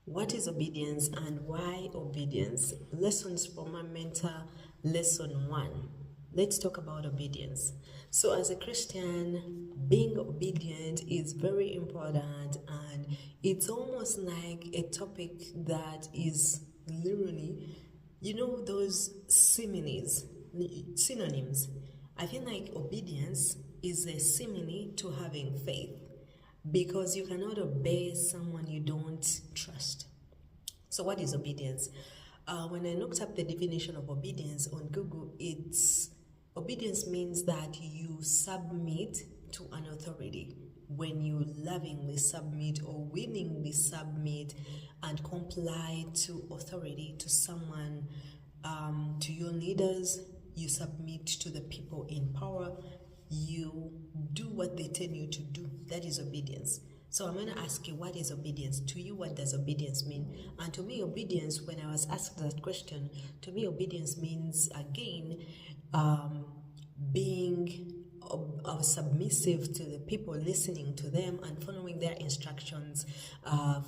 What is obedience and why obedience? Lessons from my mentor, lesson 1. Let's talk about obedience. So, as a Christian, being obedient is very important, and it's almost like a topic that is literally, those synonyms. I feel like obedience is a simile to having faith, because you cannot obey someone you don't trust. So, what is obedience? When I looked up the definition of obedience on Google, obedience means that you submit to an authority. When you lovingly submit or willingly submit and comply to authority, to someone, to your leaders, you submit to the people in power, you do what they tell you to do. That is obedience. So I'm going to ask you, what is obedience? To you, what does obedience mean? And to me, obedience, when I was asked that question, to me, obedience means, again, being submissive to the people, listening to them and following their instructions, and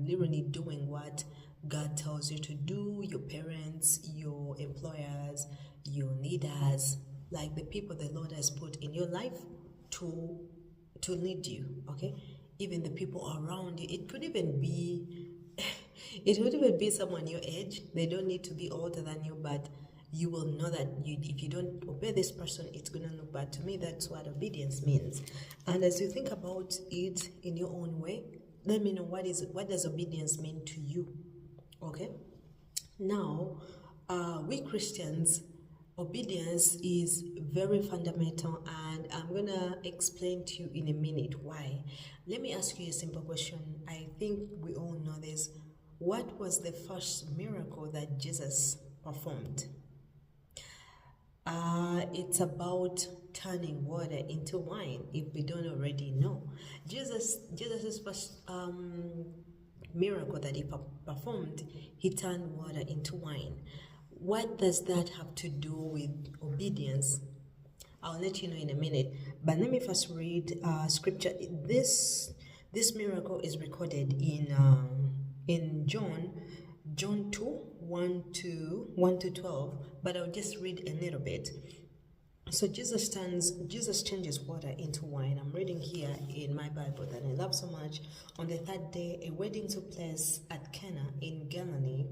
literally doing what God tells you to do, your parents, your employers, your leaders, like the people the Lord has put in your life to lead you, okay? Even the people around you. It could even be someone your age. They don't need to be older than you, but you will know that if you don't obey this person, it's going to look bad. To me, that's what obedience means. And as you think about it in your own way, let me know what does obedience mean to you, okay? Now, we Christians, obedience is very fundamental, and I'm going to explain to you in a minute why. Let me ask you a simple question. I think we all know this. What was the first miracle that Jesus performed? It's about turning water into wine, if we don't already know. Jesus's first miracle that he performed, he turned water into wine. What does that have to do with obedience? I'll let you know in a minute. But let me first read scripture. This miracle is recorded in John 2, 1 to 12. But I'll just read a little bit. So Jesus changes water into wine. I'm reading here in my Bible that I love so much. On the third day, a wedding took place at Cana in Galilee.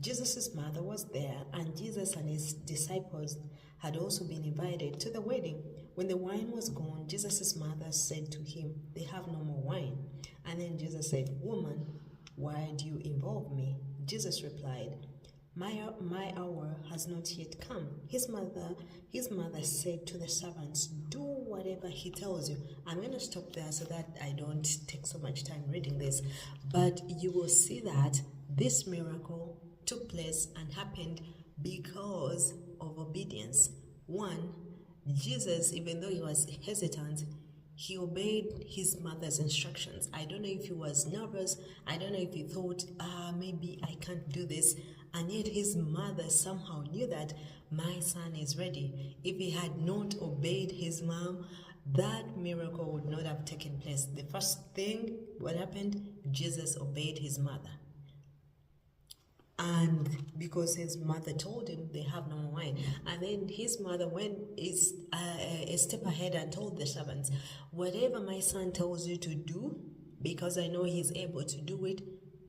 Jesus' mother was there, and Jesus and his disciples had also been invited to the wedding. When the wine was gone, Jesus' mother said to him, "They have no more wine." And then Jesus said, "Woman, why do you involve me?" Jesus replied, My hour has not yet come." His mother said to the servants, "Do whatever he tells you." I'm going to stop there so that I don't take so much time reading this. But you will see that this miracle took place and happened because of obedience. One, Jesus, even though he was hesitant, he obeyed his mother's instructions. I don't know if he was nervous. I don't know if he thought, maybe I can't do this. And yet his mother somehow knew that my son is ready. If he had not obeyed his mom, that miracle would not have taken place. The first thing, what happened? Jesus obeyed his mother. And because his mother told him they have no more wine. And then his mother went a step ahead and told the servants, "Whatever my son tells you to do, because I know he's able to do it,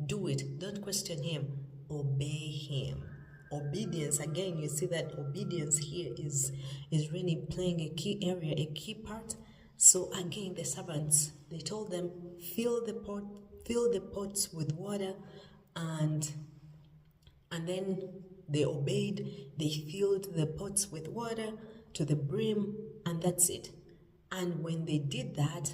do it. Don't question him. Obey him." Obedience, again, you see that obedience here is really playing a key area, a key part. So again, the servants, they told them, fill the pots with water, and then they obeyed. They filled the pots with water to the brim, and that's it. And when they did that,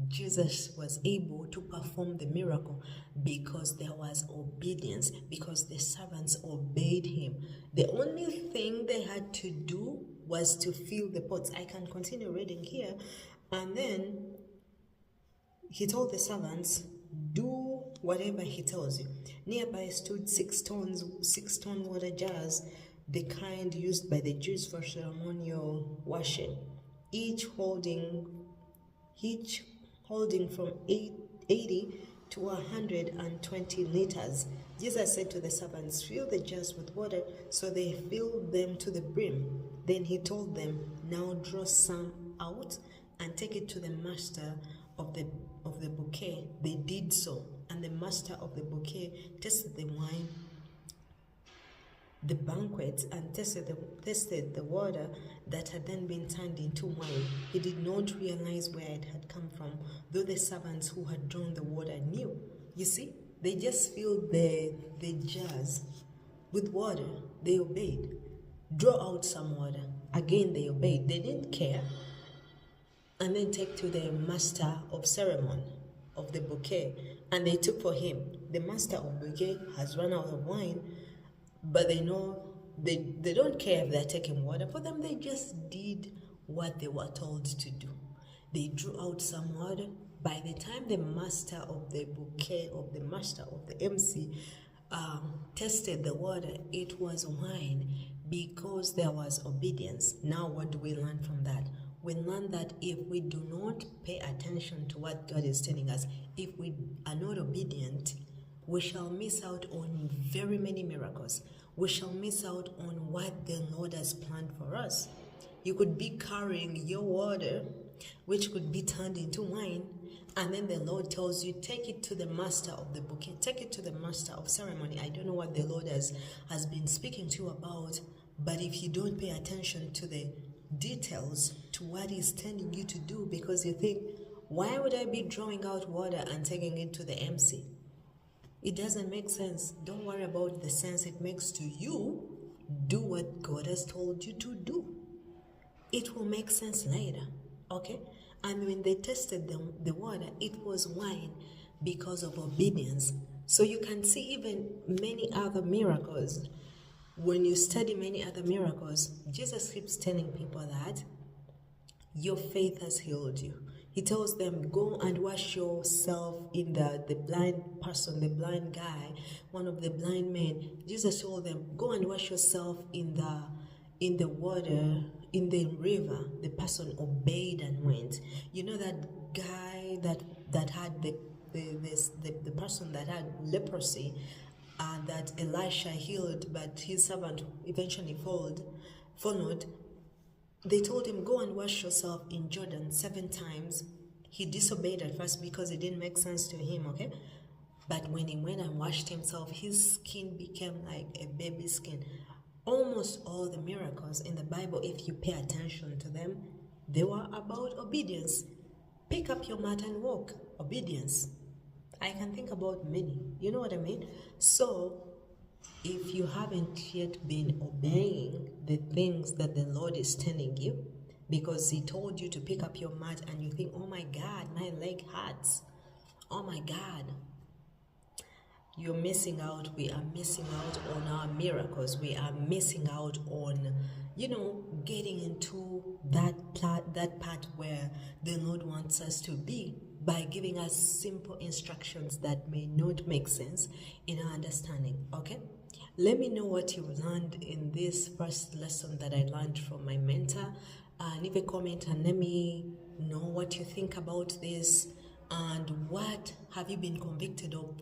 Jesus was able to perform the miracle because there was obedience, because the servants obeyed him. The only thing they had to do was to fill the pots. I can continue reading here. And then he told the servants, "Do whatever he tells you." Nearby stood 6-ton water jars, the kind used by the Jews for ceremonial washing, each holding from 80 to 120 liters. Jesus said to the servants, fill the jars with water. So they filled them to the brim. Then he told them, now draw some out and take it to the master of the bouquet. They did so, and the master of the bouquet tasted the wine, the banquet, and tasted the water that had then been turned into wine. He did not realize where it had come from, though the servants who had drawn the water knew. You see, they just filled the jars with water. They obeyed. Draw out some water. Again, they obeyed. They didn't care. And then take to the master of ceremony of the bouquet, and they took for him. The master of bouquet has run out of wine, but they know they don't care if they're taking water. For them, they just did what they were told to do. They drew out some water. By the time the master of the bouquet, of the master of the MC, tested the water, it was wine, because there was obedience. Now what do we learn from that? We learn that if we do not pay attention to what God is telling us, if we are not obedient, we shall miss out on very many miracles. We shall miss out on what the Lord has planned for us. You could be carrying your water, which could be turned into wine, and then the Lord tells you, take it to the master of the bouquet, take it to the master of ceremony. I don't know what the Lord has been speaking to you about, but if you don't pay attention to the details, to what He's telling you to do, because you think, why would I be drawing out water and taking it to the MC? It doesn't make sense. Don't worry about the sense it makes to you. Do what God has told you to do. It will make sense later, okay? And when they tested the water, it was wine because of obedience. So you can see even many other miracles. When you study many other miracles, Jesus keeps telling people that your faith has healed you. He tells them, go and wash yourself in the blind person, the blind guy, one of the blind men. Jesus told them, go and wash yourself in the water, in the river. The person obeyed and went. You know that guy that had the person that had leprosy, that Elisha healed, but his servant eventually followed. They told him, go and wash yourself in Jordan 7 times. He disobeyed at first because it didn't make sense to him, okay? But when he went and washed himself, his skin became like a baby skin. Almost all the miracles in the Bible, if you pay attention to them, they were about obedience. Pick up your mat and walk. Obedience. I can think about many. You know what I mean? So, if you haven't yet been obeying the things that the Lord is telling you, because He told you to pick up your mat and you think, oh my God, my leg hurts. Oh my God. You're missing out. We are missing out on our miracles. We are missing out on, getting into that part where the Lord wants us to be, by giving us simple instructions that may not make sense in our understanding, okay? Let me know what you learned in this first lesson that I learned from my mentor. Leave a comment and let me know what you think about this, and what have you been convicted of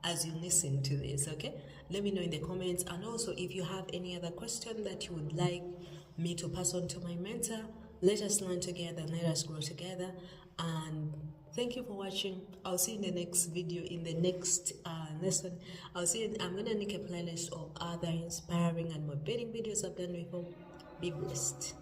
as you listen to this, okay? Let me know in the comments. And also, if you have any other question that you would like me to pass on to my mentor, let us learn together, let us grow together. And thank you for watching. I'll see you in the next video, in the next lesson. I'm going to make a playlist of other inspiring and motivating videos I've done before. Be blessed.